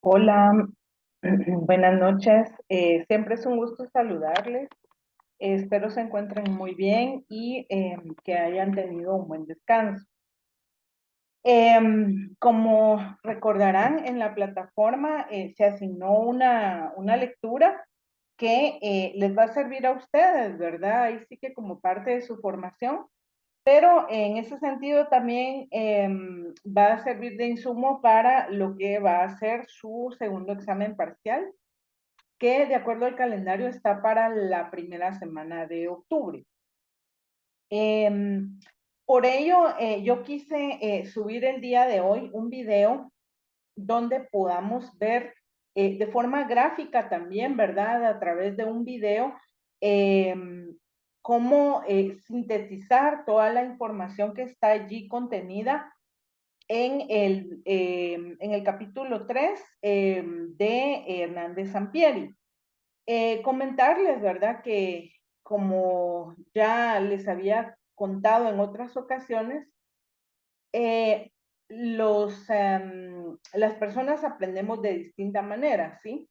Hola, buenas noches. Siempre es un gusto saludarles. Espero se encuentren muy bien y que hayan tenido un buen descanso. Como recordarán, en la plataforma se asignó una lectura que les va a servir a ustedes, ¿verdad? Ahí sí que como parte de su formación, pero en ese sentido también va a servir de insumo para lo que va a ser su segundo examen parcial, que de acuerdo al calendario está para la primera semana de octubre. Por ello, yo quise subir el día de hoy un video donde podamos ver de forma gráfica también, ¿verdad? A través de un video, eh, cómo sintetizar toda la información que está allí contenida en el capítulo 3 de Hernández Sampieri. Comentarles, ¿verdad? Que como ya les había contado en otras ocasiones, eh, las personas aprendemos de distinta manera, ¿sí?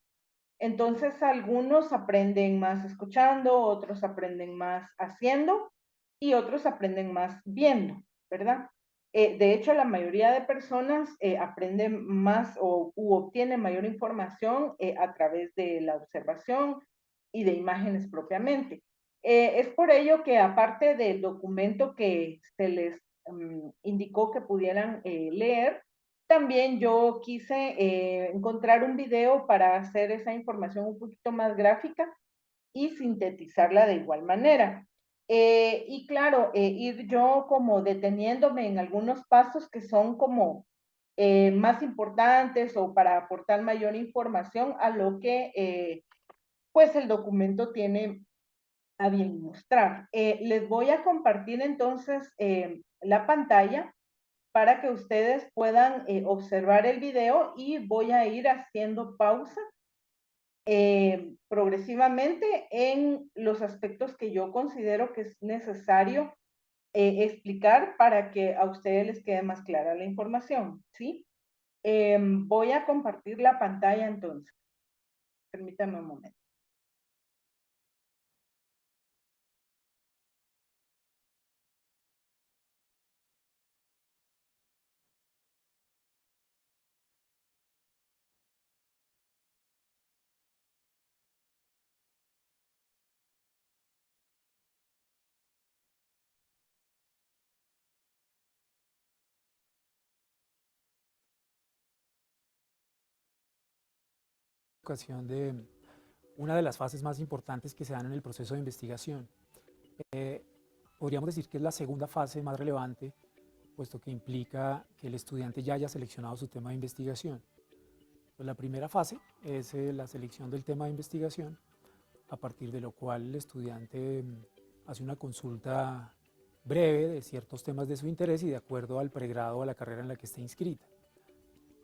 Entonces, algunos aprenden más escuchando, otros aprenden más haciendo y otros aprenden más viendo, ¿verdad? De hecho, la mayoría de personas aprenden más u obtienen mayor información a través de la observación y de imágenes propiamente. Es por ello que aparte del documento que se les indicó que pudieran leer, también yo quise encontrar un video para hacer esa información un poquito más gráfica y sintetizarla de igual manera. Y claro, ir yo como deteniéndome en algunos pasos que son como más importantes o para aportar mayor información a lo que pues el documento tiene a bien mostrar. Les voy a compartir entonces la pantalla para que ustedes puedan observar el video y voy a ir haciendo pausa progresivamente en los aspectos que yo considero que es necesario explicar para que a ustedes les quede más clara la información, ¿sí? Voy a compartir la pantalla entonces. Permítanme un momento. Ocasión de una de las fases más importantes que se dan en el proceso de investigación. Podríamos decir que es la segunda fase más relevante, puesto que implica que el estudiante ya haya seleccionado su tema de investigación. Pues la primera fase es la selección del tema de investigación, a partir de lo cual el estudiante hace una consulta breve de ciertos temas de su interés y de acuerdo al pregrado o a la carrera en la que esté inscrita.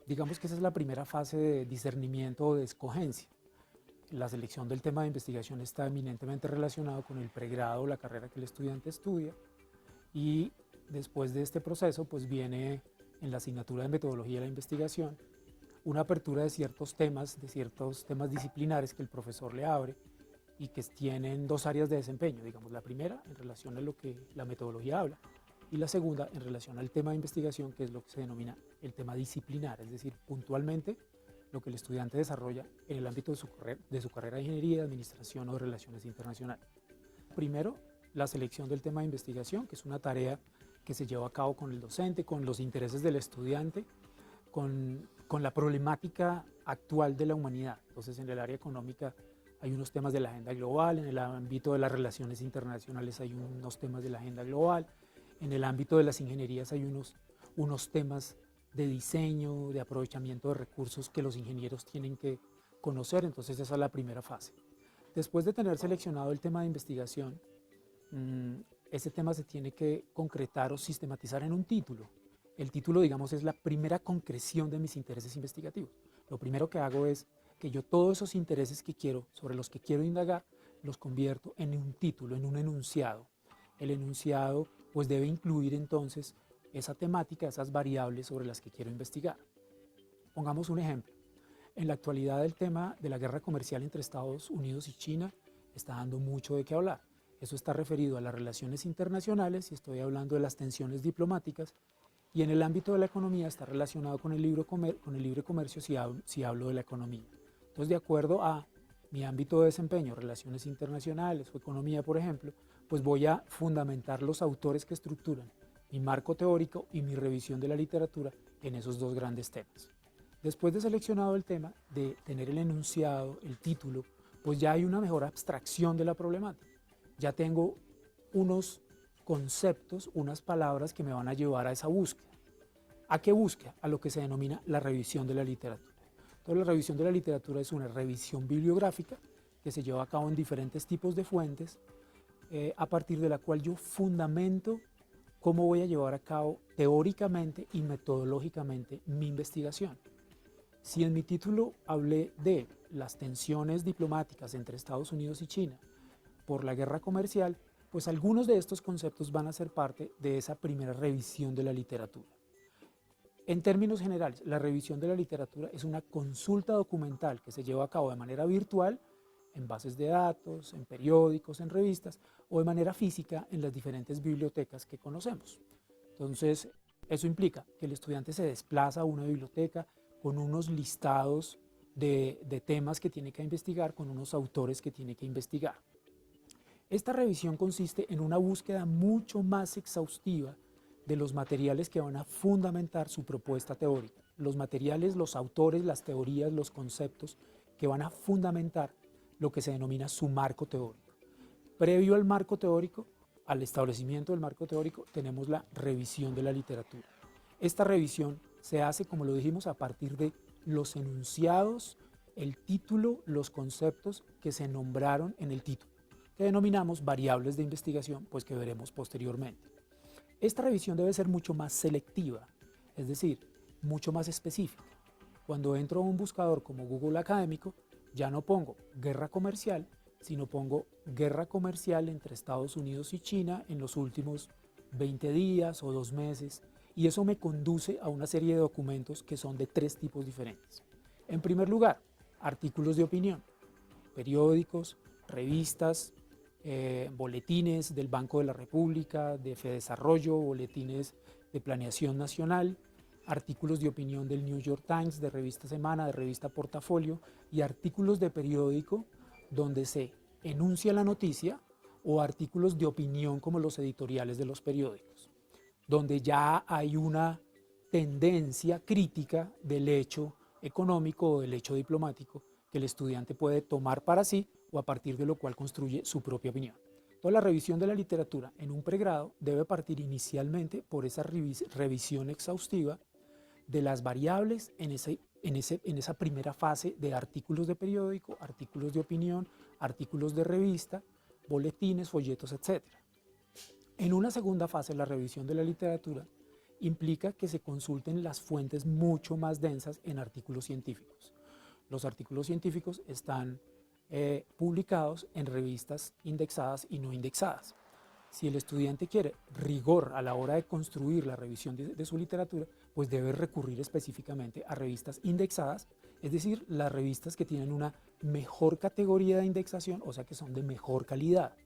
Digamos que esa es la primera fase de discernimiento o de escogencia. La selección del tema de investigación está eminentemente relacionado con el pregrado o la carrera que el estudiante estudia, y después de este proceso pues viene en la asignatura de metodología de la investigación una apertura de ciertos temas disciplinares que el profesor le abre y que tienen dos áreas de desempeño, digamos la primera en relación a lo que la metodología habla y la segunda en relación al tema de investigación, que es lo que se denomina el tema disciplinar, es decir, puntualmente lo que el estudiante desarrolla en el ámbito de su carrera de ingeniería, administración o de relaciones internacionales. Primero, la selección del tema de investigación, que es una tarea que se lleva a cabo con el docente, con los intereses del estudiante, con la problemática actual de la humanidad. Entonces, en el área económica hay unos temas de la agenda global, en el ámbito de las relaciones internacionales hay unos temas de la agenda global, en el ámbito de las ingenierías hay unos temas de diseño, de aprovechamiento de recursos que los ingenieros tienen que conocer. Entonces esa es la primera fase. Después de tener seleccionado el tema de investigación, ese tema se tiene que concretar o sistematizar en un título. El título, digamos, es la primera concreción de mis intereses investigativos. Lo primero que hago es que yo todos esos intereses que quiero, sobre los que quiero indagar, los convierto en un título, en un enunciado. El enunciado pues debe incluir entonces esa temática, esas variables sobre las que quiero investigar. Pongamos un ejemplo. En la actualidad el tema de la guerra comercial entre Estados Unidos y China está dando mucho de qué hablar. Eso está referido a las relaciones internacionales y estoy hablando de las tensiones diplomáticas, y en el ámbito de la economía está relacionado con el libre comercio si hablo de la economía. Entonces, de acuerdo a mi ámbito de desempeño, relaciones internacionales o economía, por ejemplo, pues voy a fundamentar los autores que estructuran mi marco teórico y mi revisión de la literatura en esos dos grandes temas. Después de seleccionado el tema, de tener el enunciado, el título, pues ya hay una mejor abstracción de la problemática. Ya tengo unos conceptos, unas palabras que me van a llevar a esa búsqueda. ¿A qué búsqueda? A lo que se denomina la revisión de la literatura. Entonces, la revisión de la literatura es una revisión bibliográfica que se lleva a cabo en diferentes tipos de fuentes, a partir de la cual yo fundamento cómo voy a llevar a cabo teóricamente y metodológicamente mi investigación. Si en mi título hablé de las tensiones diplomáticas entre Estados Unidos y China por la guerra comercial, pues algunos de estos conceptos van a ser parte de esa primera revisión de la literatura. En términos generales, la revisión de la literatura es una consulta documental que se lleva a cabo de manera virtual en bases de datos, en periódicos, en revistas o de manera física en las diferentes bibliotecas que conocemos. Entonces, eso implica que el estudiante se desplaza a una biblioteca con unos listados de temas que tiene que investigar, con unos autores que tiene que investigar. Esta revisión consiste en una búsqueda mucho más exhaustiva de los materiales que van a fundamentar su propuesta teórica. Los materiales, los autores, las teorías, los conceptos que van a fundamentar lo que se denomina su marco teórico. Previo al marco teórico, al establecimiento del marco teórico, tenemos la revisión de la literatura. Esta revisión se hace, como lo dijimos, a partir de los enunciados, el título, los conceptos que se nombraron en el título, que denominamos variables de investigación, pues que veremos posteriormente. Esta revisión debe ser mucho más selectiva, es decir, mucho más específica. Cuando entro a un buscador como Google Académico, ya no pongo guerra comercial, sino pongo guerra comercial entre Estados Unidos y China en los últimos 20 días o 2 meses, y eso me conduce a una serie de documentos que son de 3 tipos diferentes. En primer lugar, artículos de opinión, periódicos, revistas, boletines del Banco de la República, de Fedesarrollo, boletines de Planeación Nacional, artículos de opinión del New York Times, de Revista Semana, de Revista Portafolio, y artículos de periódico donde se enuncia la noticia, o artículos de opinión como los editoriales de los periódicos, donde ya hay una tendencia crítica del hecho económico o del hecho diplomático que el estudiante puede tomar para sí, o a partir de lo cual construye su propia opinión. Entonces, la revisión de la literatura en un pregrado debe partir inicialmente por esa revisión exhaustiva de las variables en esa primera fase de artículos de periódico, artículos de opinión, artículos de revista, boletines, folletos, etc. En una segunda fase, la revisión de la literatura implica que se consulten las fuentes mucho más densas en artículos científicos. Los artículos científicos están publicados en revistas indexadas y no indexadas. Si el estudiante quiere rigor a la hora de construir la revisión de su literatura, pues debe recurrir específicamente a revistas indexadas, es decir, las revistas que tienen una mejor categoría de indexación, o sea que son de mejor calidad.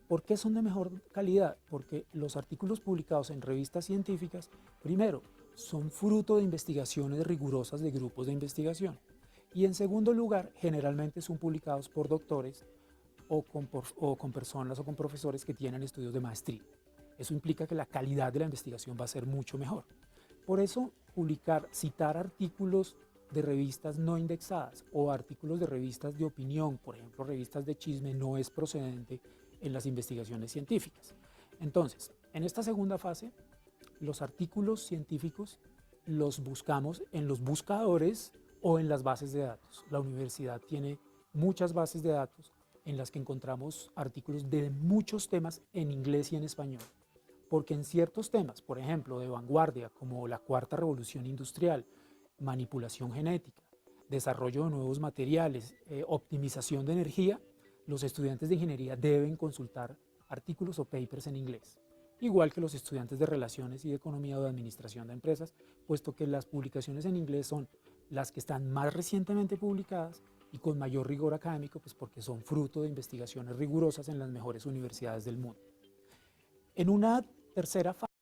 ¿Por qué son de mejor calidad? Porque los artículos publicados en revistas científicas, primero, son fruto de investigaciones rigurosas de grupos de investigación. Y en segundo lugar, generalmente son publicados por doctores o con personas o con profesores que tienen estudios de maestría. Eso implica que la calidad de la investigación va a ser mucho mejor. Por eso, citar artículos de revistas no indexadas o artículos de revistas de opinión, por ejemplo, revistas de chisme, no es procedente en las investigaciones científicas. Entonces, en esta segunda fase, los artículos científicos los buscamos en los buscadores o en las bases de datos. La universidad tiene muchas bases de datos en las que encontramos artículos de muchos temas en inglés y en español, porque en ciertos temas, por ejemplo, de vanguardia, como la cuarta revolución industrial, manipulación genética, desarrollo de nuevos materiales, optimización de energía, los estudiantes de ingeniería deben consultar artículos o papers en inglés, igual que los estudiantes de relaciones y de economía o de administración de empresas, puesto que las publicaciones en inglés son las que están más recientemente publicadas y con mayor rigor académico, pues porque son fruto de investigaciones rigurosas en las mejores universidades del mundo. En una tercera fase.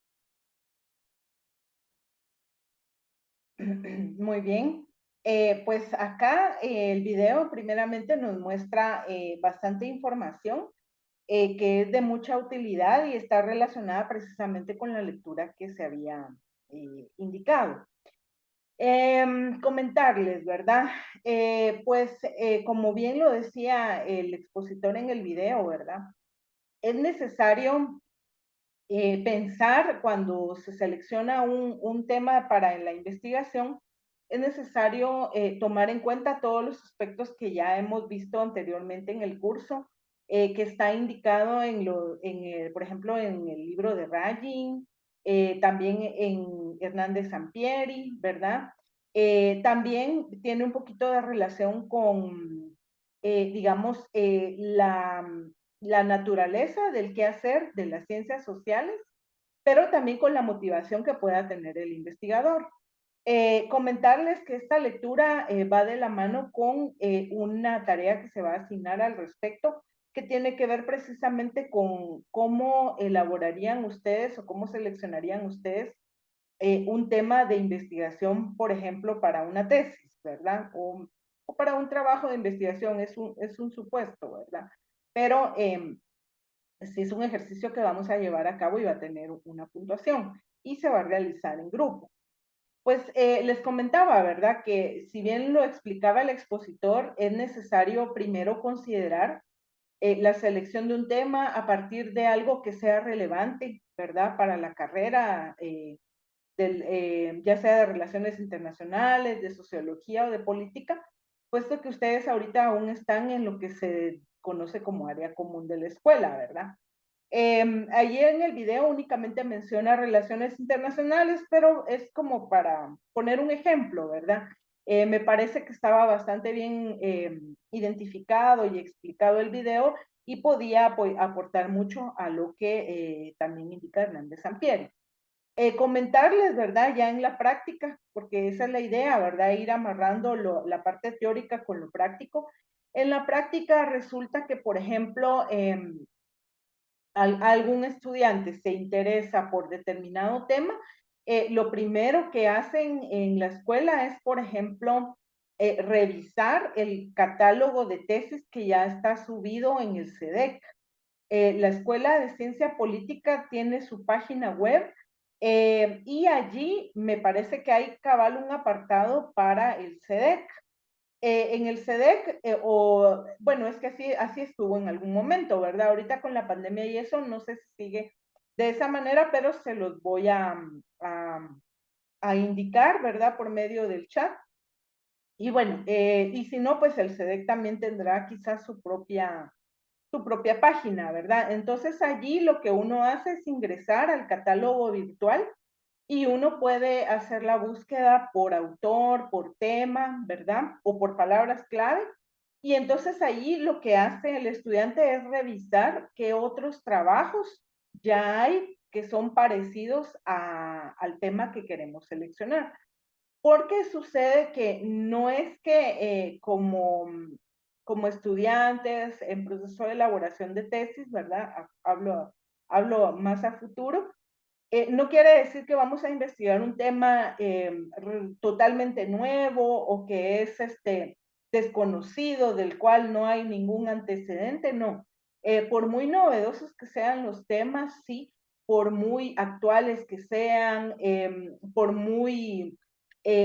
Muy bien. Pues acá el video primeramente nos muestra bastante información que es de mucha utilidad y está relacionada precisamente con la lectura que se había indicado. Comentarles, ¿verdad? Pues como bien lo decía el expositor en el video, ¿verdad? Es necesario pensar cuando se selecciona un tema para la investigación, es necesario tomar en cuenta todos los aspectos que ya hemos visto anteriormente en el curso, que está indicado por ejemplo, en el libro de Ragin, también en Hernández Sampieri, ¿verdad? También tiene un poquito de relación con, digamos, la naturaleza del quehacer de las ciencias sociales, pero también con la motivación que pueda tener el investigador. Comentarles que esta lectura va de la mano con una tarea que se va a asignar al respecto, que tiene que ver precisamente con cómo elaborarían ustedes o cómo seleccionarían ustedes un tema de investigación, por ejemplo, para una tesis, ¿verdad? O para un trabajo de investigación, es un supuesto, ¿verdad? Pero sí es un ejercicio que vamos a llevar a cabo y va a tener una puntuación y se va a realizar en grupo. Pues les comentaba, ¿verdad? Que si bien lo explicaba el expositor, es necesario primero considerar la selección de un tema a partir de algo que sea relevante, ¿verdad? Para la carrera, ya sea de relaciones internacionales, de sociología o de política, puesto que ustedes ahorita aún están en lo que se conoce como área común de la escuela, ¿verdad? Allí en el video únicamente menciona relaciones internacionales, pero es como para poner un ejemplo, ¿verdad? Me parece que estaba bastante bien identificado y explicado el video y podía aportar mucho a lo que también indica Hernández Sampieri. Comentarles, ¿verdad? Ya en la práctica, porque esa es la idea, ¿verdad? Ir amarrando la parte teórica con lo práctico. En la práctica resulta que, por ejemplo, algún estudiante se interesa por determinado tema, lo primero que hacen en la escuela es, por ejemplo, revisar el catálogo de tesis que ya está subido en el CEDEC. La Escuela de Ciencia Política tiene su página web y allí me parece que hay cabal un apartado para el CEDEC. En el CEDEC, bueno, es que así estuvo en algún momento, ¿verdad? Ahorita con la pandemia y eso, no sé si sigue de esa manera, pero se los voy a indicar, ¿verdad? Por medio del chat. Y bueno, y si no, pues el CEDEC también tendrá quizás su propia página, ¿verdad? Entonces allí lo que uno hace es ingresar al catálogo virtual y uno puede hacer la búsqueda por autor, por tema, ¿verdad? O por palabras clave. Y entonces allí lo que hace el estudiante es revisar qué otros trabajos ya hay que son parecidos al tema que queremos seleccionar. Porque sucede que no es que como estudiantes en proceso de elaboración de tesis, ¿verdad? Hablo más a futuro. No quiere decir que vamos a investigar un tema totalmente nuevo o que es desconocido, del cual no hay ningún antecedente, no. Por muy novedosos que sean los temas, sí, por muy actuales que sean, por muy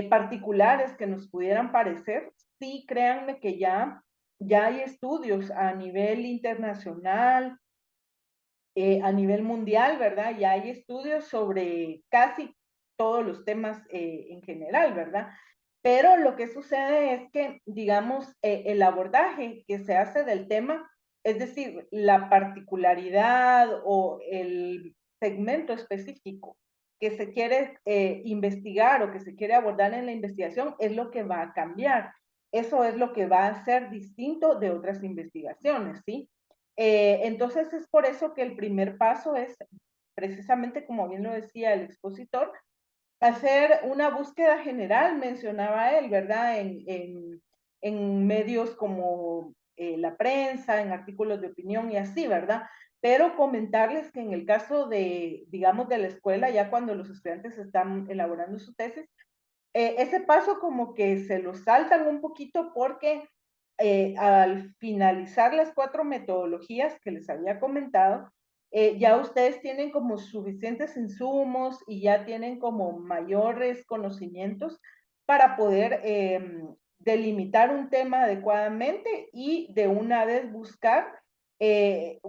particulares que nos pudieran parecer, sí, créanme que ya hay estudios a nivel internacional, a nivel mundial, ¿verdad? Ya hay estudios sobre casi todos los temas en general, ¿verdad? Pero lo que sucede es que, digamos, el abordaje que se hace del tema, es decir, la particularidad o el segmento específico que se quiere investigar o que se quiere abordar en la investigación es lo que va a cambiar. Eso es lo que va a ser distinto de otras investigaciones, ¿sí? Entonces es por eso que el primer paso es precisamente, como bien lo decía el expositor, hacer una búsqueda general, mencionaba él, ¿verdad? En medios como la prensa, en artículos de opinión y así, ¿verdad? Pero comentarles que en el caso de, digamos, de la escuela, ya cuando los estudiantes están elaborando su tesis, ese paso como que se lo saltan un poquito porque al finalizar las 4 metodologías que les había comentado, ya ustedes tienen como suficientes insumos y ya tienen como mayores conocimientos para poder delimitar un tema adecuadamente y de una vez buscar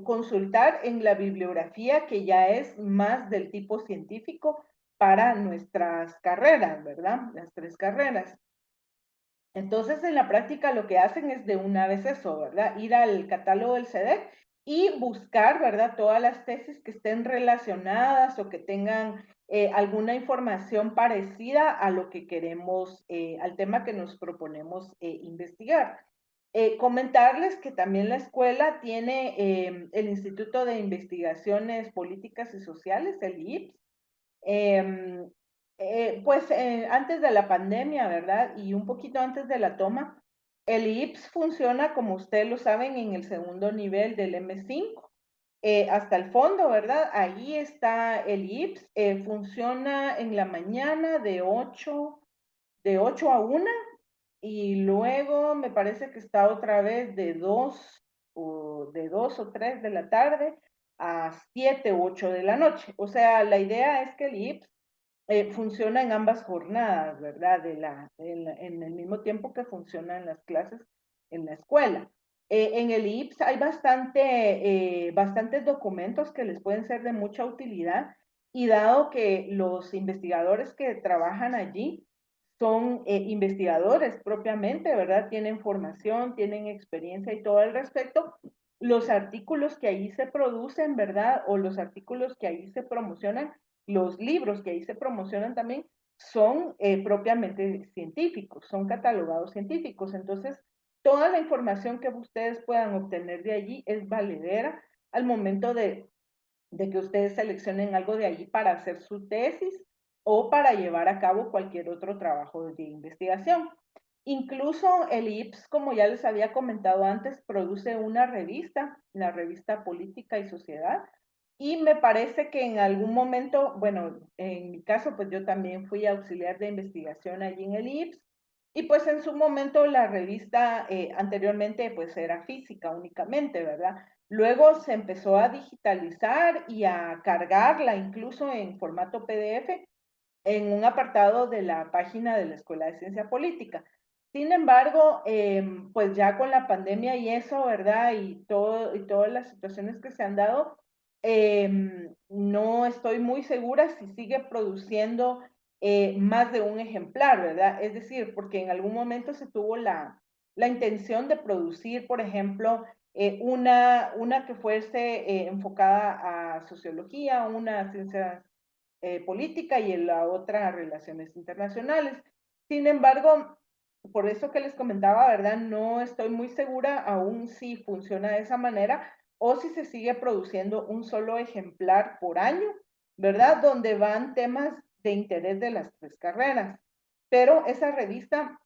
consultar en la bibliografía que ya es más del tipo científico para nuestras carreras, ¿verdad? Las 3 carreras. Entonces, en la práctica lo que hacen es de una vez eso, ¿verdad? Ir al catálogo del CEDEC y buscar, ¿verdad? Todas las tesis que estén relacionadas o que tengan alguna información parecida a lo que queremos, al tema que nos proponemos investigar. Comentarles que también la escuela tiene el Instituto de Investigaciones Políticas y Sociales, el IPS, eh, pues antes de la pandemia, ¿verdad? Y un poquito antes de la toma, el IPS funciona, como ustedes lo saben, en el segundo nivel del M5, hasta el fondo, ¿verdad? Ahí está el IPS, funciona en la mañana de 8 a 1 y luego me parece que está otra vez de 2 o 3 de la tarde a 7 u 8 de la noche. O sea, la idea es que el IPS funciona en ambas jornadas, ¿verdad? En el mismo tiempo que funcionan las clases en la escuela. En el IPS hay bastantes documentos que les pueden ser de mucha utilidad y dado que los investigadores que trabajan allí son investigadores propiamente, ¿verdad? Tienen formación, tienen experiencia y todo al respecto. Los artículos que ahí se producen, ¿verdad? O los artículos que ahí se promocionan, los libros que ahí se promocionan también son propiamente científicos, son catalogados científicos. Entonces, toda la información que ustedes puedan obtener de allí es valedera al momento de que ustedes seleccionen algo de allí para hacer su tesis o para llevar a cabo cualquier otro trabajo de investigación. Incluso el IPS, como ya les había comentado antes, produce una revista, la revista Política y Sociedad, y me parece que en algún momento, bueno, en mi caso, pues yo también fui auxiliar de investigación allí en el IPS, y pues en su momento la revista anteriormente pues era física únicamente, ¿verdad? Luego se empezó a digitalizar y a cargarla incluso en formato PDF en un apartado de la página de la Escuela de Ciencia Política. Sin embargo, pues ya con la pandemia y eso, ¿verdad? Y todas las situaciones que se han dado, no estoy muy segura si sigue produciendo más de un ejemplar, ¿verdad? Es decir, porque en algún momento se tuvo la intención de producir, por ejemplo, una que fuese enfocada a sociología, una ciencia política y en la otra relaciones internacionales. Sin embargo, por eso que les comentaba, ¿verdad? No estoy muy segura aún si funciona de esa manera o si se sigue produciendo un solo ejemplar por año, ¿verdad? Donde van temas de interés de las 3 carreras. Pero esa revista,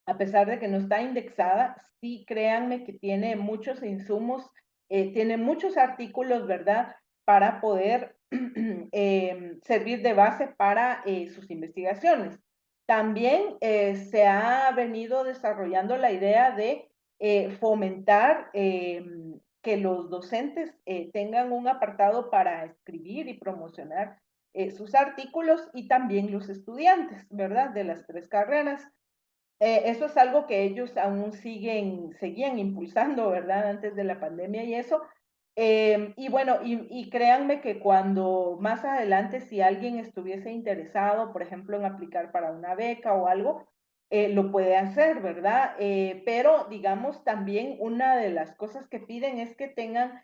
a pesar de que no está indexada, sí créanme que tiene muchos insumos, tiene muchos artículos, ¿verdad? Para poder servir de base para sus investigaciones. También se ha venido desarrollando la idea de fomentar que los docentes tengan un apartado para escribir y promocionar sus artículos y también los estudiantes, ¿verdad? De las 3 carreras. Eso es algo que ellos aún seguían impulsando, ¿verdad? Antes de la pandemia y eso. Y bueno, y créanme que cuando más adelante, si alguien estuviese interesado, por ejemplo, en aplicar para una beca o algo, lo puede hacer, ¿verdad? Pero digamos, también una de las cosas que piden es que tengan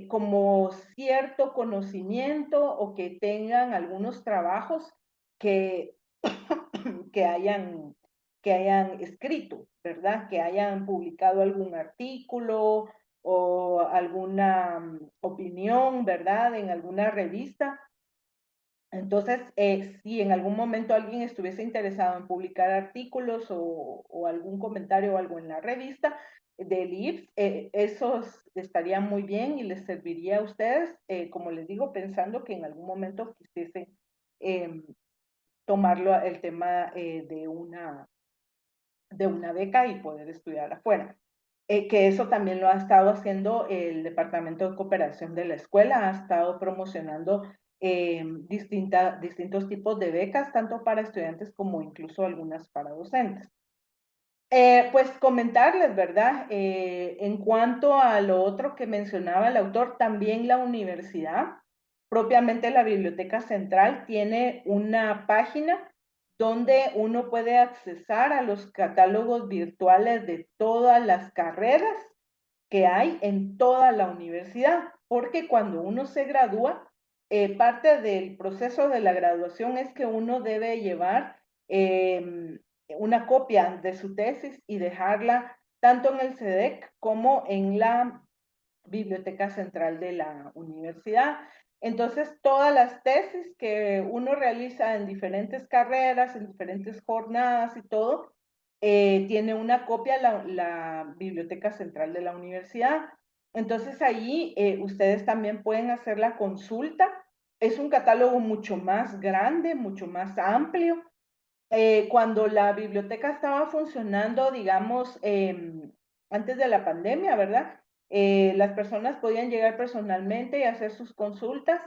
como cierto conocimiento o que tengan algunos trabajos que, que hayan que hayan escrito, ¿verdad? Que hayan publicado algún artículo o alguna opinión, ¿verdad? En alguna revista Entonces, si en algún momento alguien estuviese interesado en publicar artículos o algún comentario o algo en la revista del IPS, eso estaría muy bien y les serviría a ustedes, como les digo, pensando que en algún momento quisiesen eh, tomarlo el tema de una beca y poder estudiar afuera. Que eso también lo ha estado haciendo el Departamento de Cooperación de la escuela, ha estado promocionando distintos tipos de becas, tanto para estudiantes como incluso algunas para docentes. Pues comentarles, ¿verdad? En cuanto a lo otro que mencionaba el autor, también la universidad, propiamente la Biblioteca Central, tiene una página donde uno puede accesar a los catálogos virtuales de todas las carreras que hay en toda la universidad, porque cuando uno se gradúa, parte del proceso de la graduación es que uno debe llevar una copia de su tesis y dejarla tanto en el CEDEC como en la Biblioteca Central de la universidad. Entonces, todas las tesis que uno realiza en diferentes carreras, en diferentes jornadas y todo, tiene una copia la Biblioteca Central de la universidad. Entonces, ahí ustedes también pueden hacer la consulta. Es un catálogo mucho más grande, mucho más amplio. Cuando la biblioteca estaba funcionando, digamos, antes de la pandemia, ¿verdad? Las personas podían llegar personalmente y hacer sus consultas.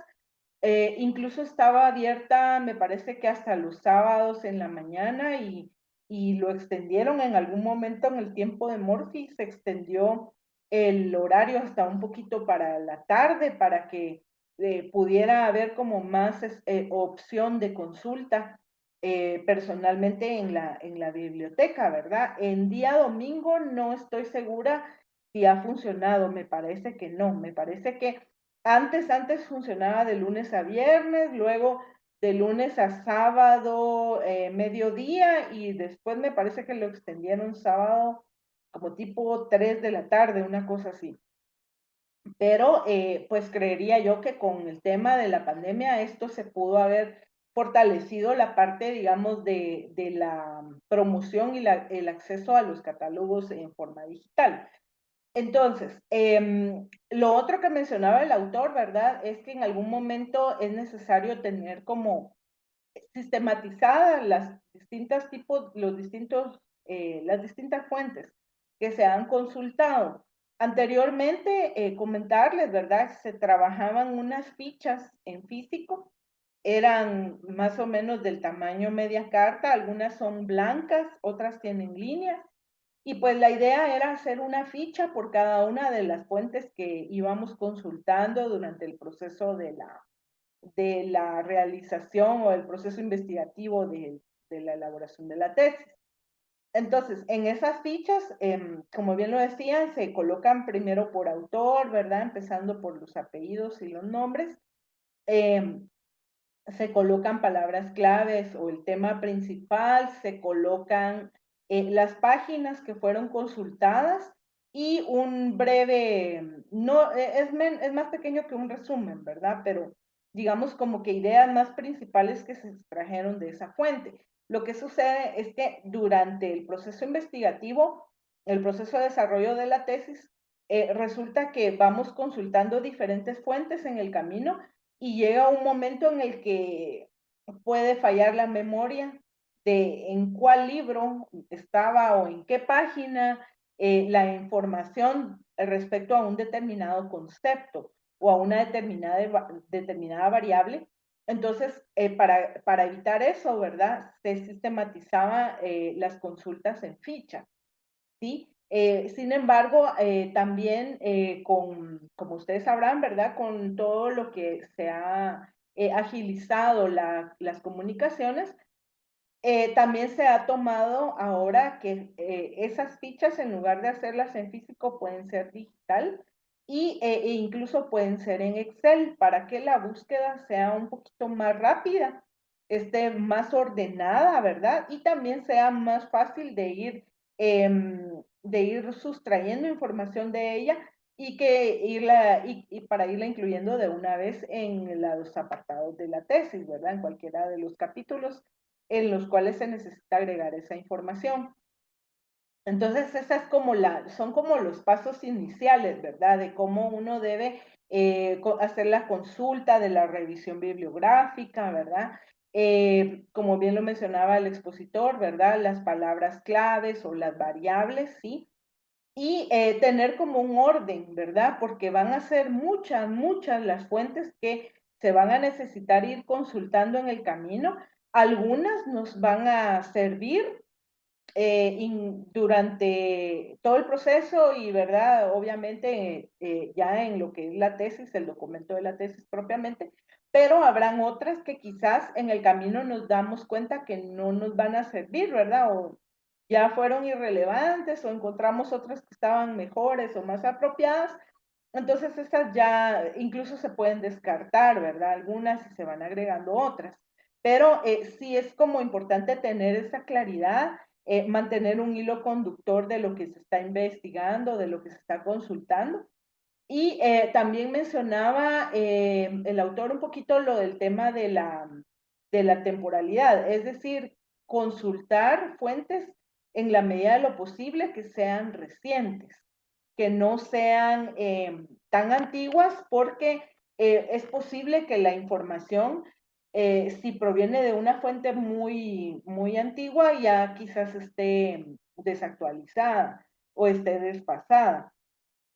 Incluso estaba abierta, me parece que hasta los sábados en la mañana y lo extendieron en algún momento en el tiempo de Morphy, se extendió el horario hasta un poquito para la tarde para que pudiera haber como más opción de consulta personalmente en la biblioteca, ¿verdad? En día domingo no estoy segura si ha funcionado, me parece que no, me parece que antes funcionaba de lunes a viernes, luego de lunes a sábado, mediodía, y después me parece que lo extendieron sábado como tipo 3 de la tarde, una cosa así. Pero pues creería yo que con el tema de la pandemia esto se pudo haber fortalecido la parte, digamos, de la promoción y el acceso a los catálogos en forma digital. Entonces, lo otro que mencionaba el autor, ¿verdad? Es que en algún momento es necesario tener como sistematizadas las distintas fuentes que se han consultado. Anteriormente, comentarles, ¿verdad? Se trabajaban unas fichas en físico, eran más o menos del tamaño media carta, algunas son blancas, otras tienen líneas, y pues la idea era hacer una ficha por cada una de las fuentes que íbamos consultando durante el proceso de la realización o el proceso investigativo de la elaboración de la tesis. Entonces, en esas fichas, como bien lo decían, se colocan primero por autor, ¿verdad? Empezando por los apellidos y los nombres. Se colocan palabras claves o el tema principal, se colocan las páginas que fueron consultadas y un breve, no, es más pequeño que un resumen, ¿verdad? Pero digamos como que ideas más principales que se extrajeron de esa fuente. Lo que sucede es que durante el proceso investigativo, el proceso de desarrollo de la tesis, resulta que vamos consultando diferentes fuentes en el camino y llega un momento en el que puede fallar la memoria de en cuál libro estaba o en qué página la información respecto a un determinado concepto o a una determinada variable. Entonces, para evitar eso, ¿verdad? Se sistematizaba las consultas en ficha, ¿sí? Sin embargo, también como ustedes sabrán, ¿verdad? Con todo lo que se ha agilizado las comunicaciones, también se ha tomado ahora que esas fichas, en lugar de hacerlas en físico, pueden ser digital e incluso pueden ser en Excel para que la búsqueda sea un poquito más rápida, esté más ordenada, ¿verdad? Y también sea más fácil de ir sustrayendo información de ella y para irla incluyendo de una vez en los apartados de la tesis, ¿verdad? En cualquiera de los capítulos en los cuales se necesita agregar esa información. Entonces, esa es como son como los pasos iniciales, ¿verdad? De cómo uno debe hacer la consulta de la revisión bibliográfica, ¿verdad? Como bien lo mencionaba el expositor, ¿verdad? Las palabras claves o las variables, ¿sí? Y tener como un orden, ¿verdad? Porque van a ser muchas las fuentes que se van a necesitar ir consultando en el camino. Algunas nos van a servir durante todo el proceso y, ¿verdad? Obviamente, ya en lo que es la tesis, el documento de la tesis propiamente, pero habrán otras que quizás en el camino nos damos cuenta que no nos van a servir, ¿verdad? O ya fueron irrelevantes o encontramos otras que estaban mejores o más apropiadas. Entonces, estas ya incluso se pueden descartar, ¿verdad? Algunas y se van agregando otras. Pero sí es como importante tener esa claridad, mantener un hilo conductor de lo que se está investigando, de lo que se está consultando. Y también mencionaba el autor un poquito lo del tema de la temporalidad, es decir, consultar fuentes en la medida de lo posible que sean recientes, que no sean tan antiguas, porque es posible que la información, si proviene de una fuente muy antigua, ya quizás esté desactualizada o esté desfasada.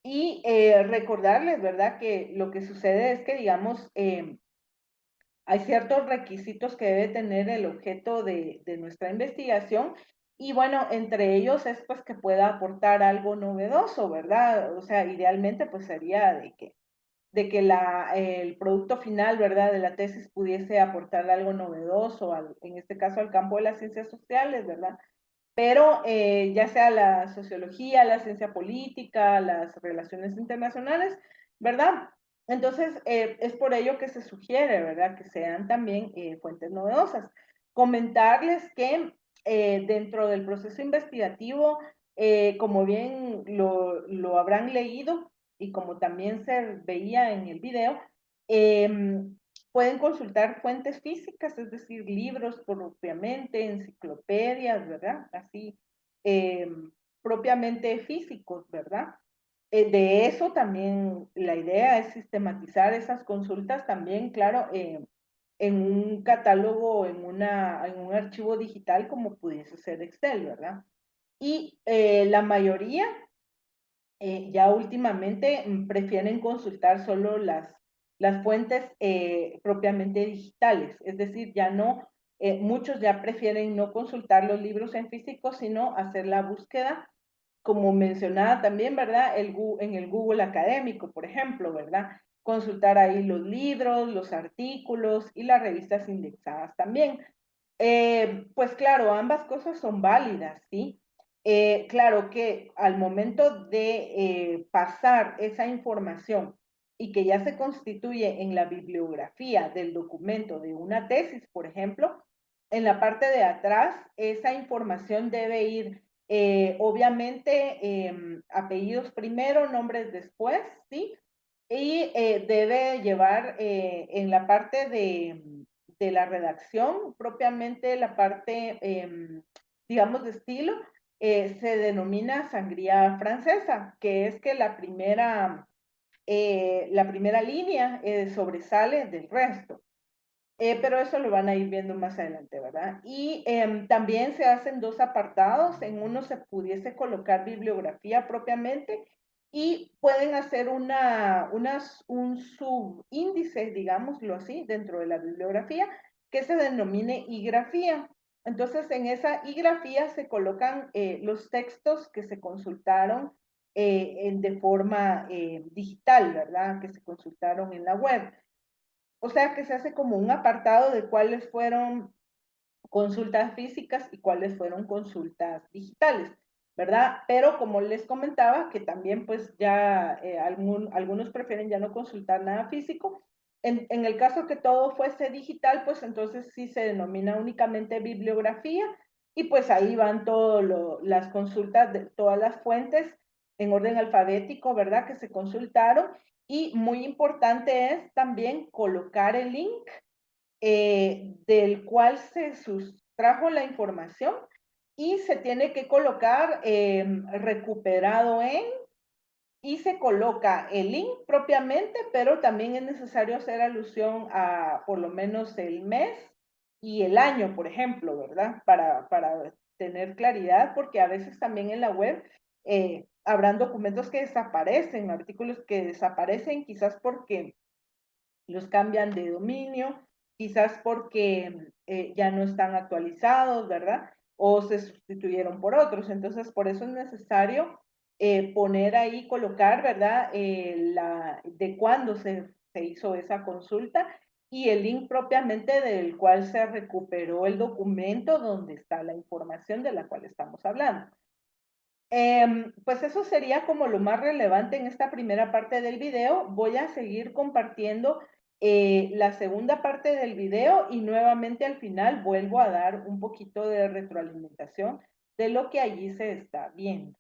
Y recordarles, ¿verdad? Que lo que sucede es que, digamos, hay ciertos requisitos que debe tener el objeto de nuestra investigación y bueno, entre ellos es pues que pueda aportar algo novedoso, ¿verdad? O sea, idealmente pues sería de que el producto final, ¿verdad? De la tesis pudiese aportar algo novedoso, en este caso al campo de las ciencias sociales, ¿verdad? Pero ya sea la sociología, la ciencia política, las relaciones internacionales, ¿verdad? Entonces, es por ello que se sugiere, ¿verdad? Que sean también fuentes novedosas. Comentarles que dentro del proceso investigativo, como bien lo habrán leído y como también se veía en el video, eh, pueden consultar fuentes físicas, es decir, libros propiamente, enciclopedias, ¿verdad? Así, eh, propiamente físicos, ¿verdad? De eso también la idea es sistematizar esas consultas también, claro, en un catálogo, en un archivo digital como pudiese ser Excel, ¿verdad? Y la mayoría ya últimamente prefieren consultar solo las fuentes propiamente digitales, es decir, ya no, muchos ya prefieren no consultar los libros en físico, sino hacer la búsqueda, como mencionaba también, ¿verdad? En el Google académico, por ejemplo, ¿verdad? Consultar ahí los libros, los artículos y las revistas indexadas también. Pues claro, ambas cosas son válidas, ¿sí? Claro que al momento de pasar esa información y que ya se constituye en la bibliografía del documento de una tesis, por ejemplo, en la parte de atrás, esa información debe ir, obviamente, apellidos primero, nombres después, ¿sí? Y debe llevar en la parte de la redacción, propiamente la parte, digamos, de estilo, se denomina sangría francesa, que es que la primera línea sobresale del resto. Pero eso lo van a ir viendo más adelante, ¿verdad? Y también se hacen dos apartados. En uno se pudiese colocar bibliografía propiamente y pueden hacer un subíndice, digámoslo así, dentro de la bibliografía que se denomine I-grafía. Entonces, en esa I-grafía se colocan los textos que se consultaron de forma digital, ¿verdad? Que se consultaron en la web. O sea que se hace como un apartado de cuáles fueron consultas físicas y cuáles fueron consultas digitales, ¿verdad? Pero como les comentaba, que también pues ya algunos prefieren ya no consultar nada físico. En el caso que todo fuese digital, pues entonces sí se denomina únicamente bibliografía y pues ahí van todas las consultas de todas las fuentes en orden alfabético, ¿verdad? Que se consultaron. Y muy importante es también colocar el link del cual se sustrajo la información y se tiene que colocar recuperado en, y se coloca el link propiamente, pero también es necesario hacer alusión a por lo menos el mes y el año, por ejemplo, ¿verdad? Para tener claridad, porque a veces también en la web habrán documentos que desaparecen, artículos que desaparecen, quizás porque los cambian de dominio, quizás porque ya no están actualizados, ¿verdad? O se sustituyeron por otros. Entonces, por eso es necesario poner ahí, colocar, ¿verdad? De cuándo se hizo esa consulta y el link propiamente del cual se recuperó el documento donde está la información de la cual estamos hablando. Pues eso sería como lo más relevante en esta primera parte del video. Voy a seguir compartiendo la segunda parte del video y nuevamente al final vuelvo a dar un poquito de retroalimentación de lo que allí se está viendo.